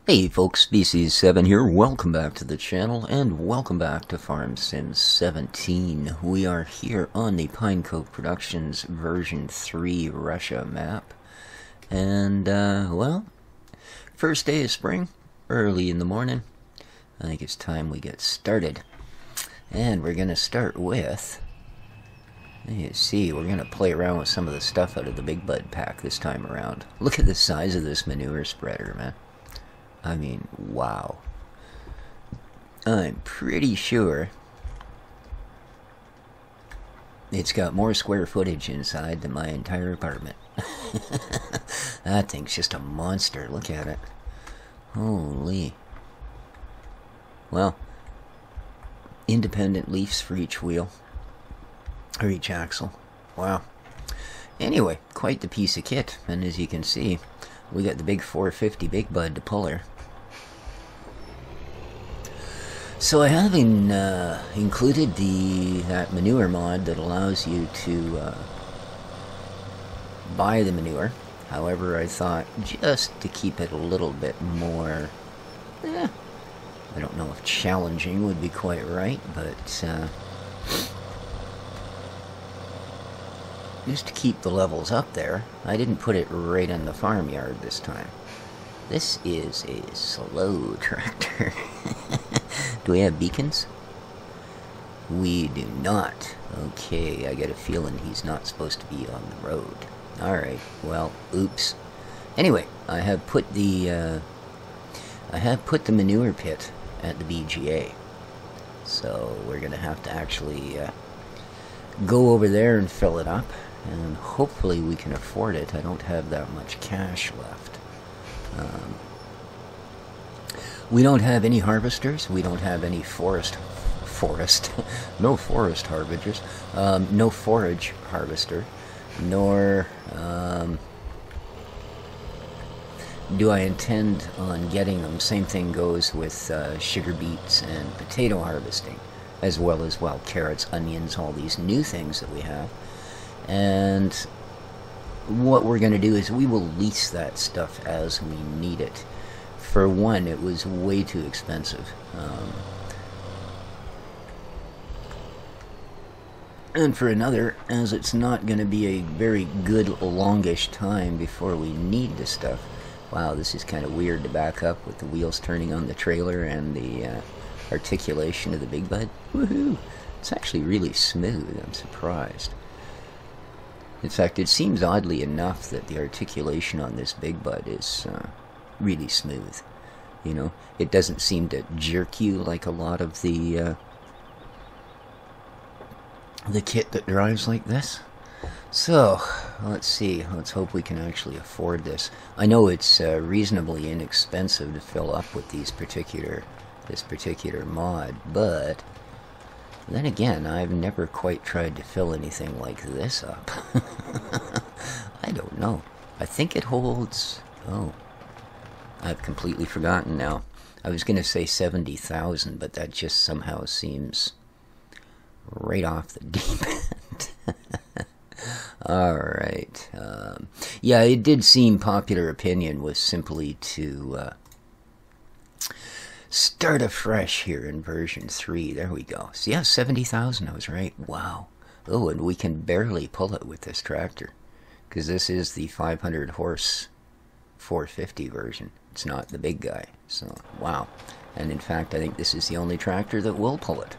Hey folks, BC7 here. Welcome back to the channel and welcome back to Farm Sim 17. We are here on the Pine Cove Productions version 3 Russia map. And, well, first day of spring, early in the morning. I think it's time we get started. And we're going to start with, you see, we're going to play around with some of the stuff out of the Big Bud pack this time around. Look at the size of this manure spreader, man. I mean, wow. I'm pretty sure it's got more square footage inside than my entire apartment. That thing's just a monster. Look at it. Holy. Well, independent leaves for each wheel. Or each axle. Wow. Anyway, quite the piece of kit. And as you can see, we got the big 450 Big Bud to pull her. So I have included that manure mod that allows you to buy the manure. However, I thought just to keep it a little bit more, I don't know if challenging would be quite right, but just to keep the levels up there, I didn't put it right in the farmyard this time. This is a slow tractor. Do we have beacons? We do not. Okay, I get a feeling he's not supposed to be on the road. Alright, well, oops. Anyway, I have put the manure pit at the BGA. So we're gonna have to actually go over there and fill it up. And hopefully we can afford it. I don't have that much cash left. We don't have any harvesters. We don't have any no forage harvester, nor do I intend on getting them. Same thing goes with sugar beets and potato harvesting, as well as, well, carrots, onions, all these new things that we have. And what we're going to do is we will lease that stuff as we need it. For one, it was way too expensive. And for another, as it's not going to be a very good longish time before we need this stuff. Wow, this is kind of weird to back up with the wheels turning on the trailer and the articulation of the Big Bud. Woohoo! It's actually really smooth. I'm surprised. In fact, it seems oddly enough that the articulation on this Big Bud is really smooth. You know, it doesn't seem to jerk you like a lot of the kit that drives like this. So, let's see. Let's hope we can actually afford this. I know it's reasonably inexpensive to fill up with this particular mod, but then again, I've never quite tried to fill anything like this up. I don't know. I think it holds... Oh, I've completely forgotten now. I was going to say 70,000, but that just somehow seems right off the deep end. Alright. Yeah, it did seem popular opinion was simply to... start afresh here in version 3. There we go. So yeah, 70,000, I was right. Wow. Oh, and we can barely pull it with this tractor. Because this is the 500 horse 450 version. It's not the big guy. So, wow. And in fact, I think this is the only tractor that will pull it.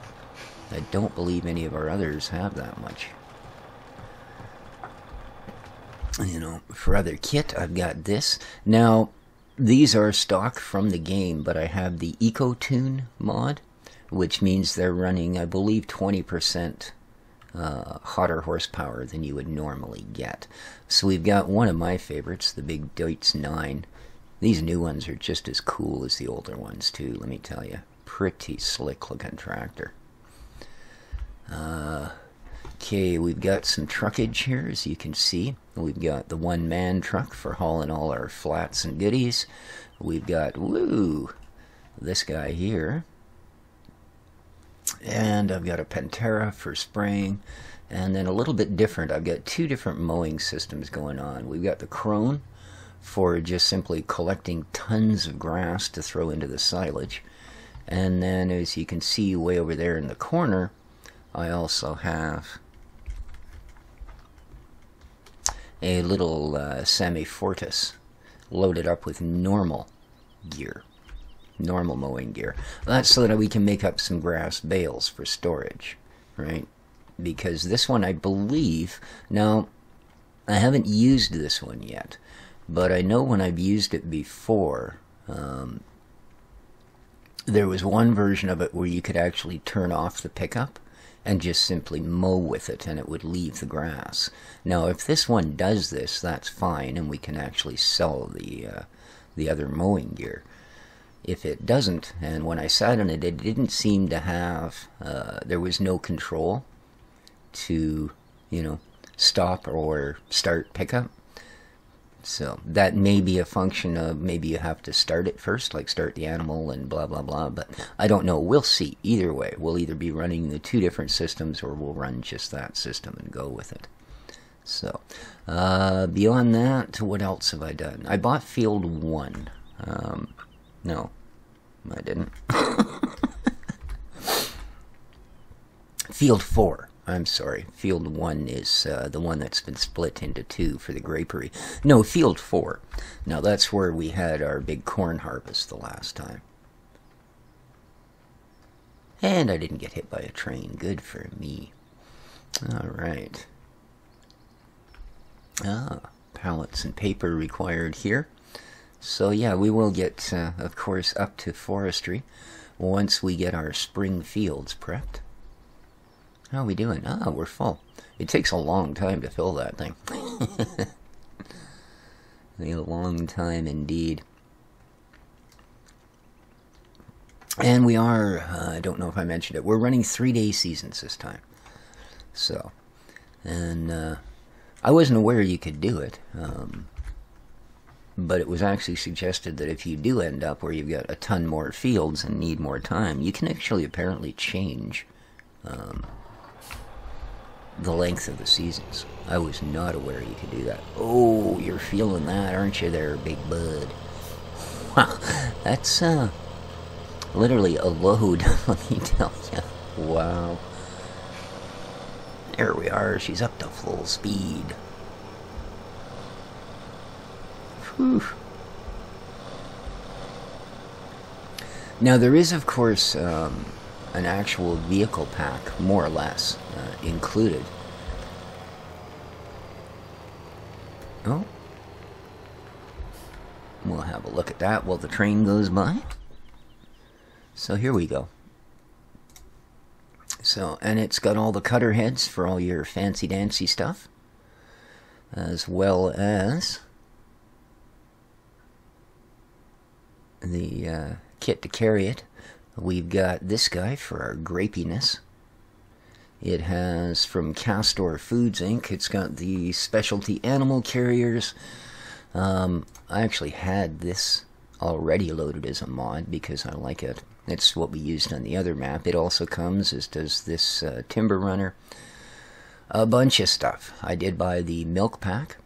I don't believe any of our others have that much. You know, for other kit, I've got this. Now, these are stock from the game, but I have the EcoTune mod, which means they're running, I believe, 20% hotter horsepower than you would normally get. So we've got one of my favorites, the big Deutz 9. These new ones are just as cool as the older ones, too, let me tell you. Pretty slick-looking tractor. Okay, we've got some truckage here, as you can see. We've got the one-man truck for hauling all our flats and goodies. We've got, woo, this guy here. And I've got a Pantera for spraying. And then a little bit different, I've got two different mowing systems going on. We've got the Krone for just simply collecting tons of grass to throw into the silage. And then, as you can see way over there in the corner, I also have a little semi-fortis loaded up with normal gear, normal mowing gear. That's so that we can make up some grass bales for storage, right? Because this one, I believe, now, I haven't used this one yet, but I know when I've used it before, there was one version of it where you could actually turn off the pickup and just simply mow with it, and it would leave the grass. Now, if this one does this, that's fine, and we can actually sell the other mowing gear. If it doesn't, and when I sat on it, it didn't seem to have, there was no control to, you know, stop or start pickup. So that may be a function of maybe you have to start it first, like start the animal and blah, blah, blah. But I don't know. We'll see. Either way, we'll either be running the two different systems or we'll run just that system and go with it. So beyond that, what else have I done? I bought Field 1. No, I didn't. Field 4. I'm sorry, Field 1 is the one that's been split into 2 for the grapery. No, Field 4. Now, that's where we had our big corn harvest the last time. And I didn't get hit by a train. Good for me. Alright. Pallets and paper required here. So, yeah, we will get, of course, up to forestry once we get our spring fields prepped. How are we doing? Ah, we're full. It takes a long time to fill that thing. A long time indeed. And we are, I don't know if I mentioned it, we're running 3-day seasons this time. So, and I wasn't aware you could do it. But it was actually suggested that if you do end up where you've got a ton more fields and need more time, you can actually apparently change the length of the seasons. I was not aware you could do that. Oh, you're feeling that, aren't you there, big bud? Wow, that's literally a load, let me tell you. Wow. There we are, she's up to full speed. Whew. Now there is, of course, an actual vehicle pack, more or less, included. Oh. We'll have a look at that while the train goes by. So here we go. So, and it's got all the cutter heads for all your fancy-dancy stuff, as well as the kit to carry it. We've got this guy for our grapiness. It has, from Castor Foods Inc., it's got the specialty animal carriers. I actually had this already loaded as a mod because I like it. It's what we used on the other map. It also comes, as does this timber runner. A bunch of stuff. I did buy the milk pack,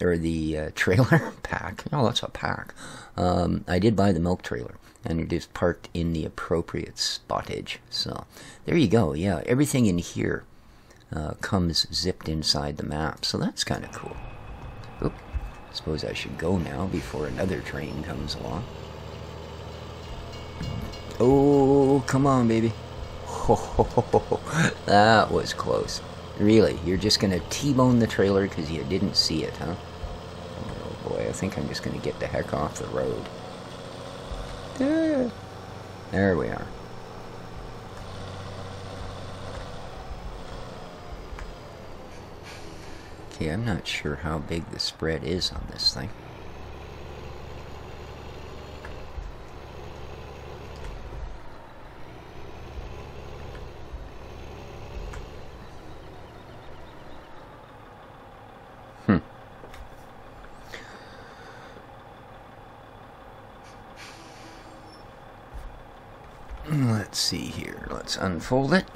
or the trailer pack. Oh, that's a pack. I did buy the milk trailer, and it is parked in the appropriate spottage. So there you go. Yeah, everything in here comes zipped inside the map, so that's kind of cool. Oop, suppose I should go now before another train comes along. Oh, come on, baby. Oh, that was close. Really, you're just going to T-bone the trailer because you didn't see it, huh? Oh boy, I think I'm just going to get the heck off the road. There we are. Okay, I'm not sure how big the spread is on this thing. Let's see here. Let's unfold it.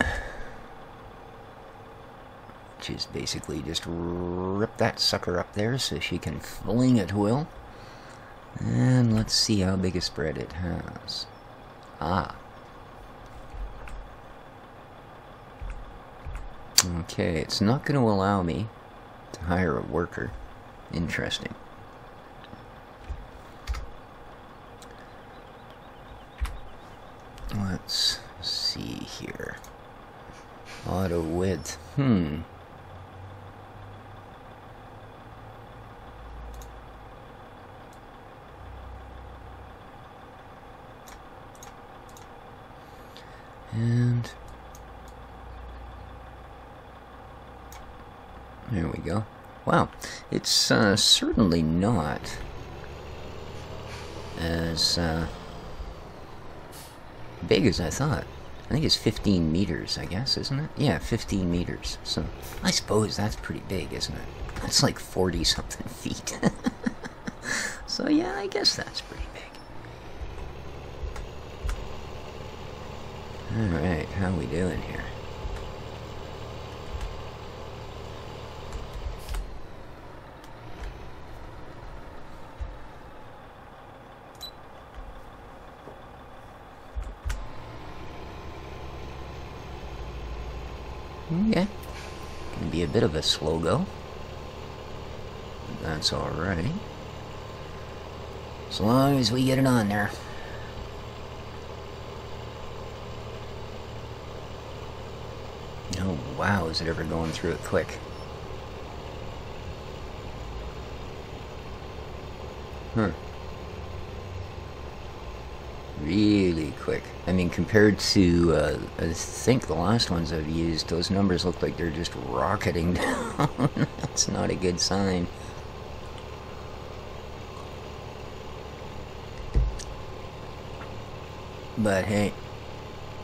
Which is basically just rip that sucker up there so she can fling at will. And let's see how big a spread it has. Ah. Okay, it's not going to allow me to hire a worker. Interesting. Let's see here. Auto width. And there we go. Wow, it's certainly not as big as I thought. I think it's 15 meters, I guess, isn't it? Yeah, 15 meters. So I suppose that's pretty big, isn't it? That's like 40-something feet. So yeah, I guess that's pretty big. Alright, how we doing here? Okay. Gonna be a bit of a slow go. That's alright. As long as we get it on there. Oh wow, is it ever going through it quick? Huh. Really quick. I mean, compared to, I think the last ones I've used, those numbers look like they're just rocketing down. That's not a good sign. But hey,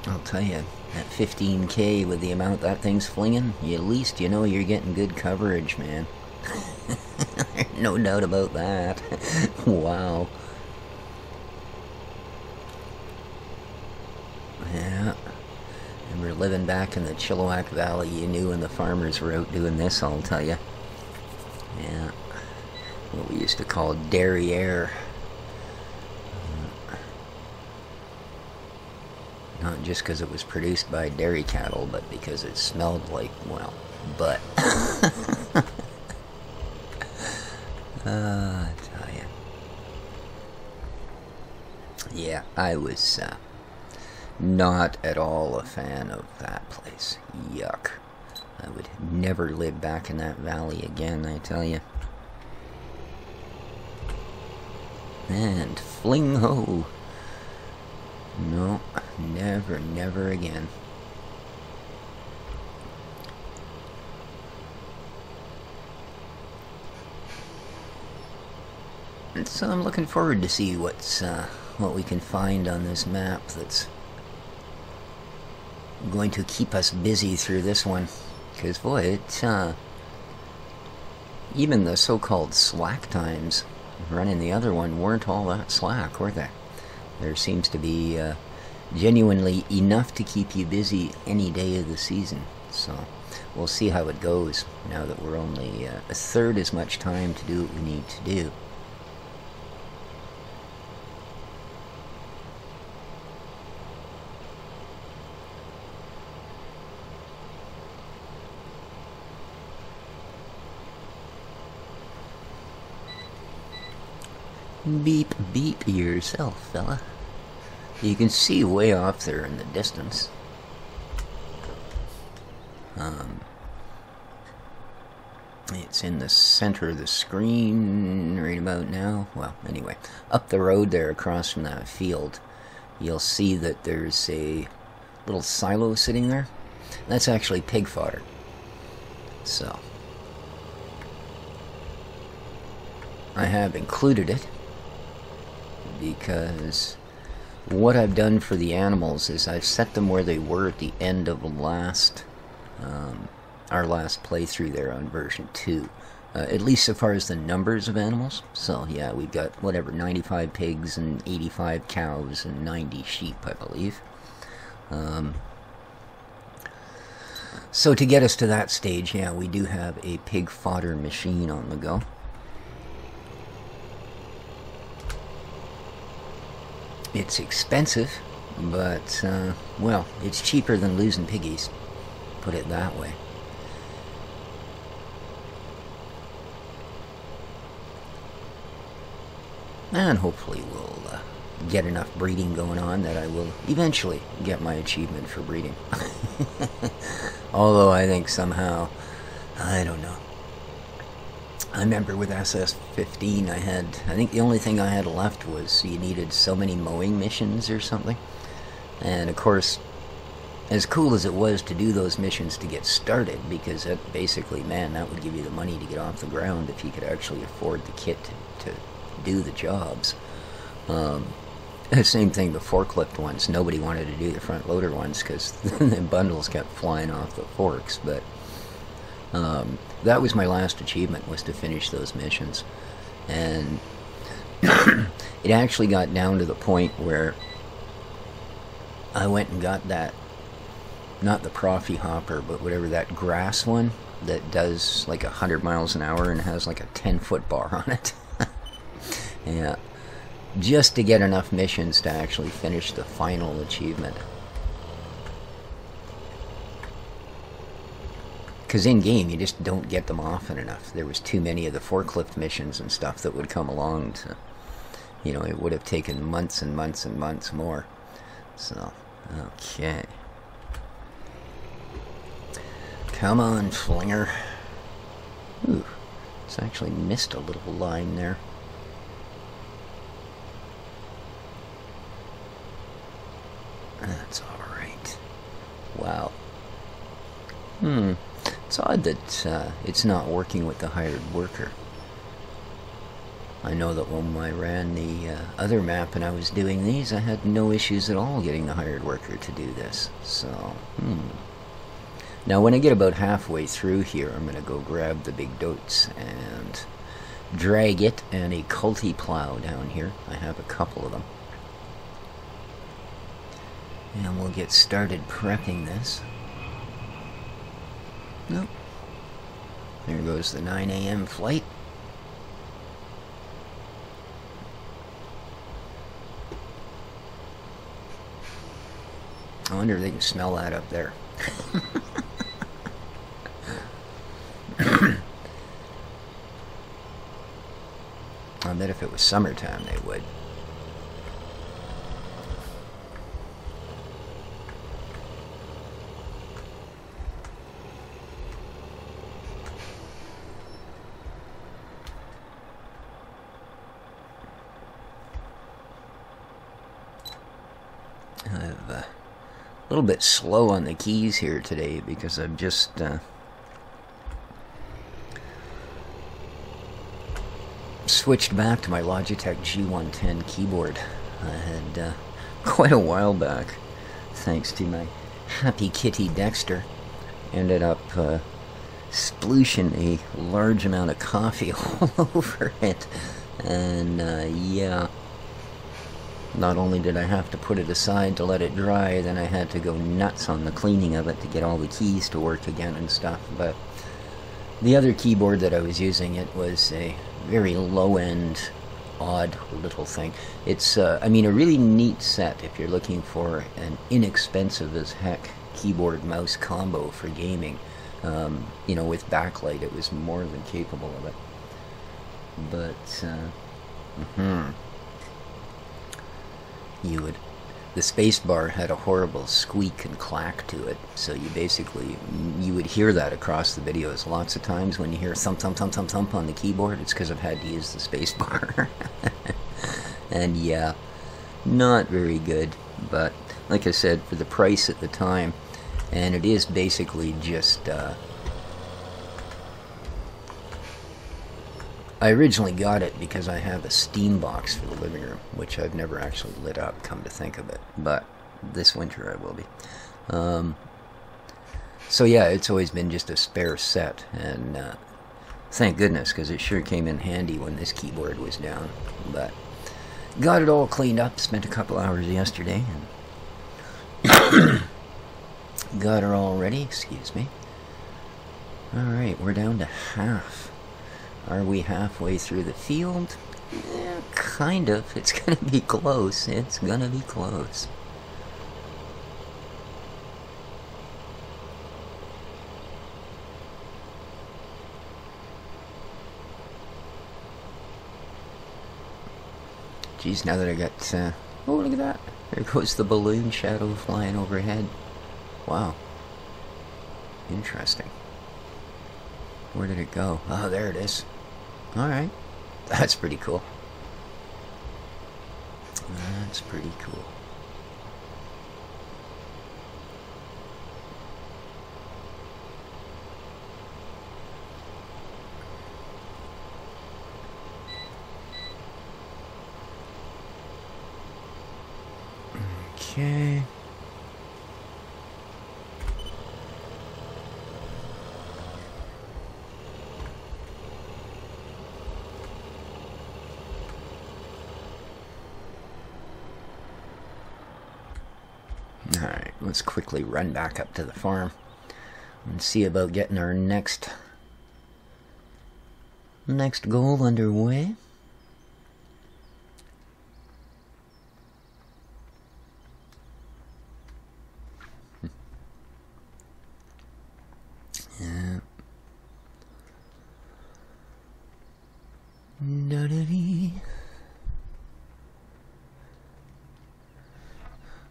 I'll tell you, that 15K with the amount that thing's flinging, at least you know you're getting good coverage, man. No doubt about that. Wow. Yeah. And we're living back in the Chilliwack Valley you knew when the farmers were out doing this, I'll tell you. Yeah. What we used to call derriere. Not just because it was produced by dairy cattle, but because it smelled like, well, butt. I tell you. Yeah, I was not at all a fan of that place. Yuck. I would never live back in that valley again, I tell you. And fling ho. No, never, never again. And so I'm looking forward to see what we can find on this map that's going to keep us busy through this one. Because boy, it even the so-called slack times running the other one weren't all that slack, were they? There seems to be genuinely enough to keep you busy any day of the season. So we'll see how it goes now that we're only a third as much time to do what we need to do. Beep, beep yourself, fella. You can see way off there in the distance. It's in the center of the screen right about now. Well, anyway, up the road there across from that field, you'll see that there's a little silo sitting there. That's actually pig fodder. So, I have included it because what I've done for the animals is I've set them where they were at the end of our last playthrough there on version 2. At least so far as the numbers of animals. So yeah, we've got whatever, 95 pigs and 85 cows and 90 sheep, I believe. So to get us to that stage, yeah, we do have a pig fodder machine on the go. It's expensive, but, well, it's cheaper than losing piggies. Put it that way. And hopefully we'll get enough breeding going on that I will eventually get my achievement for breeding. Although I think somehow, I don't know. I remember with SS15 I think the only thing I had left was you needed so many mowing missions or something. And of course, as cool as it was to do those missions to get started, because that basically, man, that would give you the money to get off the ground if you could actually afford the kit to do the jobs. Same thing, the forklift ones. Nobody wanted to do the front loader ones because the bundles kept flying off the forks. But that was my last achievement, was to finish those missions. And it actually got down to the point where I went and got that, not the Profi hopper, but whatever, that grass one that does like 100 miles an hour and has like a 10-foot bar on it. Yeah, just to get enough missions to actually finish the final achievement. Because in-game, you just don't get them often enough. There was too many of the forklift missions and stuff that would come along to, you know, it would have taken months and months and months more. So, okay. Come on, Flinger. Ooh, it's actually missed a little line there. That's alright. Wow. It's odd that it's not working with the hired worker. I know that when I ran the other map and I was doing these, I had no issues at all getting the hired worker to do this. So, Now when I get about halfway through here, I'm going to go grab the big dotes and drag it and a culti plow down here. I have a couple of them. And we'll get started prepping this. Nope. There goes the 9 a.m. flight. I wonder if they can smell that up there. I bet if it was summertime they would. I'm a little bit slow on the keys here today because I've just switched back to my Logitech G110 keyboard. I had quite a while back, thanks to my happy kitty Dexter, ended up splooshing a large amount of coffee all over it. And yeah, not only did I have to put it aside to let it dry, then I had to go nuts on the cleaning of it to get all the keys to work again and stuff. But the other keyboard that I was using, it was a very low-end, odd little thing. It's, I mean, a really neat set if you're looking for an inexpensive as heck keyboard-mouse combo for gaming. You know, with backlight, it was more than capable of it. But, the space bar had a horrible squeak and clack to it, so you basically, you would hear that across the videos lots of times when you hear thump thump thump thump thump on the keyboard. It's because I've had to use the space bar. And yeah, not very good, but like I said, for the price at the time, and it is basically just I originally got it because I have a Steam box for the living room, which I've never actually lit up, come to think of it. But this winter I will be. So yeah, it's always been just a spare set, and thank goodness, because it sure came in handy when this keyboard was down. But got it all cleaned up, spent a couple hours yesterday, and got her all ready, excuse me. Alright, we're down to half. Are we halfway through the field? Yeah, kind of. It's gonna be close. It's gonna be close. Geez, now that I got... oh, look at that. There goes the balloon shadow flying overhead. Wow. Interesting. Where did it go? Oh, there it is. Alright. That's pretty cool. That's pretty cool. Okay. Alright, let's quickly run back up to the farm and see about getting our next goal underway. Yeah.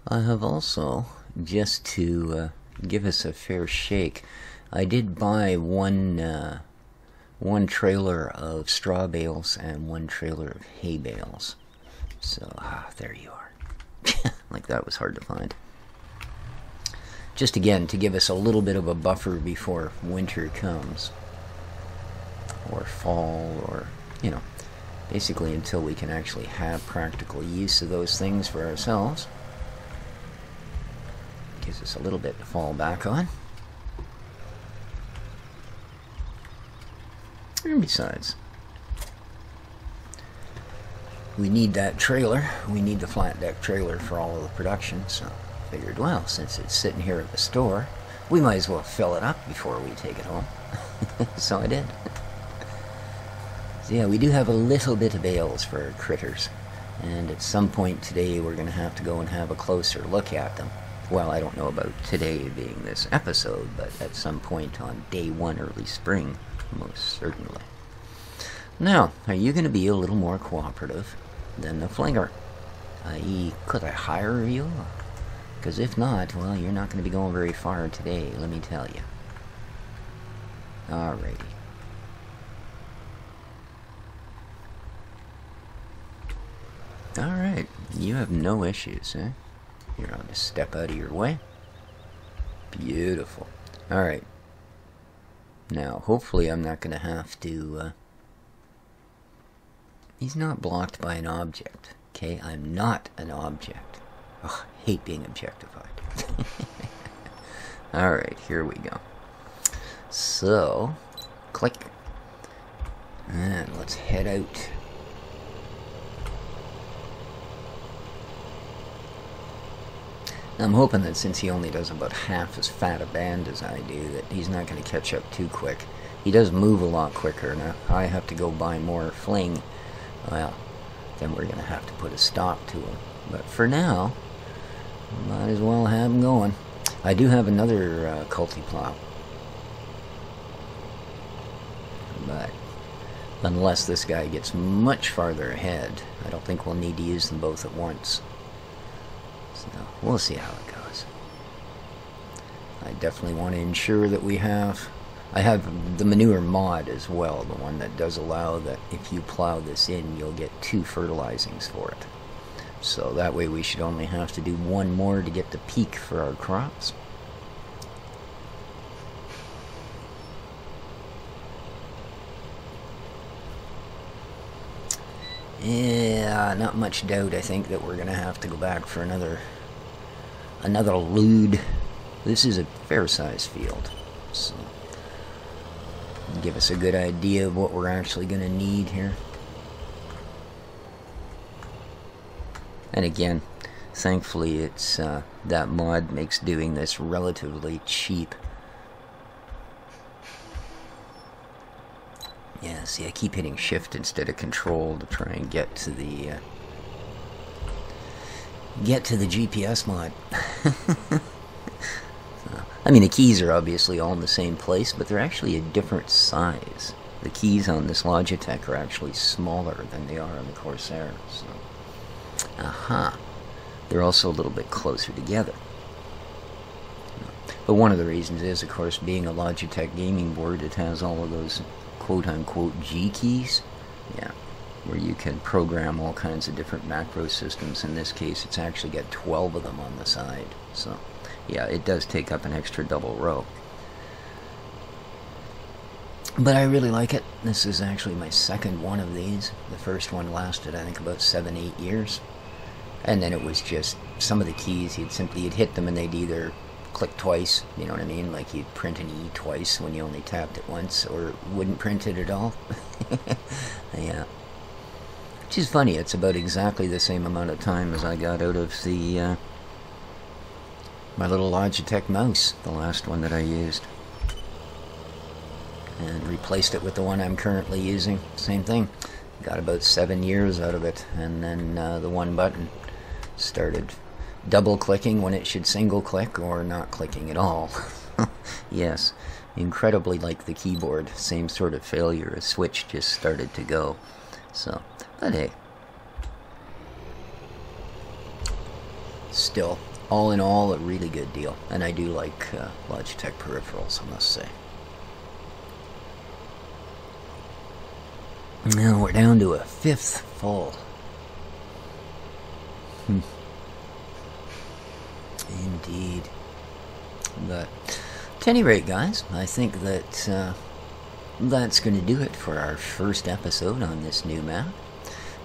I have also, just to give us a fair shake, I did buy one trailer of straw bales and one trailer of hay bales. So, there you are. Like that was hard to find. Just again, to give us a little bit of a buffer before winter comes. Or fall, or, you know, basically until we can actually have practical use of those things for ourselves. Gives us a little bit to fall back on. And besides, we need that trailer. We need the flat deck trailer for all of the production, so I figured, well, since it's sitting here at the store, we might as well fill it up before we take it home. So I did. So yeah, we do have a little bit of bales for our critters, and at some point today we're going to have to go and have a closer look at them. Well, I don't know about today being this episode, but at some point on day one, early spring, most certainly. Now, are you going to be a little more cooperative than the flinger? I.e., could I hire you? Because if not, well, you're not going to be going very far today, let me tell you. Alrighty. Alright, you have no issues, eh? Here, I'll just step out of your way. Beautiful. Alright. Now, hopefully I'm not going to have to... He's not blocked by an object. Okay, I'm not an object. Ugh, I hate being objectified. Alright, here we go. So, click. And let's head out. I'm hoping that since he only does about half as fat a band as I do, that he's not going to catch up too quick. He does move a lot quicker. Now, I have to go buy more fling. Well, then we're going to have to put a stop to him. But for now, might as well have him going. I do have another culti plow. But unless this guy gets much farther ahead, I don't think we'll need to use them both at once. So we'll see how it goes. I definitely want to ensure that we have... I have the manure mod as well, the one that does allow that if you plow this in, you'll get 2 fertilizings for it. So that way we should only have to do 1 more to get the peak for our crops. Yeah, not much doubt, I think, that we're going to have to go back for another load. This is a fair-sized field, so give us a good idea of what we're actually going to need here. And again, thankfully it's that mod makes doing this relatively cheap. Yeah, see, I keep hitting shift instead of control to try and get to the GPS mod. I mean, the keys are obviously all in the same place, but they're actually a different size. The keys on this Logitech are actually smaller than they are on the Corsair. So, aha. They're also a little bit closer together. But one of the reasons is, of course, being a Logitech gaming board, it has all of those quote-unquote G keys. Yeah, where you can program all kinds of different macro systems. In this case, it's actually got 12 of them on the side. So, yeah, it does take up an extra double row. But I really like it. This is actually my second one of these. The first one lasted, I think, about 7-8 years. And then it was just some of the keys, you'd hit them and they'd either click twice, you know what I mean? Like you'd print an E twice when you only tapped it once, or wouldn't print it at all. Yeah. Which is funny, it's about exactly the same amount of time as I got out of the my little Logitech mouse, the last one that I used. And replaced it with the one I'm currently using. Same thing. Got about 7 years out of it, and then the one button started double clicking when it should single click, or not clicking at all. Yes, incredibly like the keyboard, same sort of failure. A switch just started to go. So, but hey, still, all in all, a really good deal. And I do like Logitech peripherals, I must say. Now we're down to a 5th full. Indeed. But at any rate, guys, I think that that's going to do it for our first episode on this new map.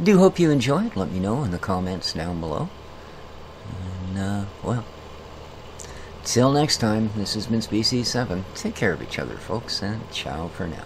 Do hope you enjoyed. Let me know in the comments down below. And, well, till next time, this has been Species 7. Take care of each other, folks, and ciao for now.